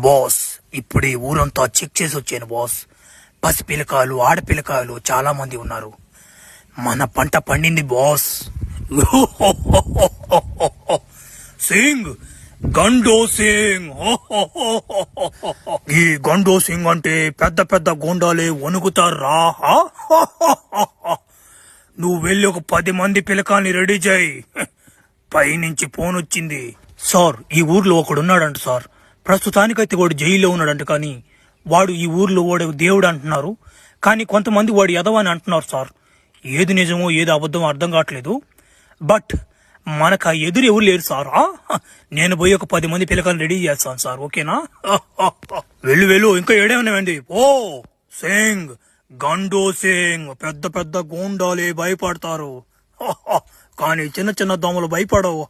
Boss, ఇప్పుడు ఈ ఊరంతా చెక్ చేసి వచ్చాను బాస్. పసిపిల్లకాయలు, ఆడపిల్లకాయలు చాలా మంది ఉన్నారు. మన పంట పండింది బాస్. సింగ్, గండో సింగ్. ఈ గండో సింగ్ అంటే పెద్ద పెద్ద గోండాలే వణుకుతారా? నువ్వు వెళ్ళి ఒక 10 మంది పిల్లకాల్ని రెడీ చేయి. పైనుంచి ఫోన్ వచ్చింది. సార్, ఈ ఊర్లో ఒకడున్నాడంట సార్. ప్రస్తుతానికైతే వాడు జైల్లో ఉన్నాడంట. కానీ వాడు ఈ ఊర్లో వాడు దేవుడు అంటున్నారు. కానీ కొంతమంది వాడు ఎదవని అంటున్నారు సార్. ఏది నిజమో ఏది అబద్ధమో అర్థం కావట్లేదు. బట్ మనకు ఆ ఎదురు ఎవరు లేరు సార్. నేను పోయి ఒక 10 మంది పిల్లకాయలు రెడీ చేస్తాను సార్, ఓకేనా? వెళ్ళు, ఇంకా ఏడేమన్నామండి. ఓ సింగ్, గండో సింగ్, పెద్ద పెద్ద గోండాలే భయపడతారు. కానీ చిన్న చిన్న దోమలు భయపడవు.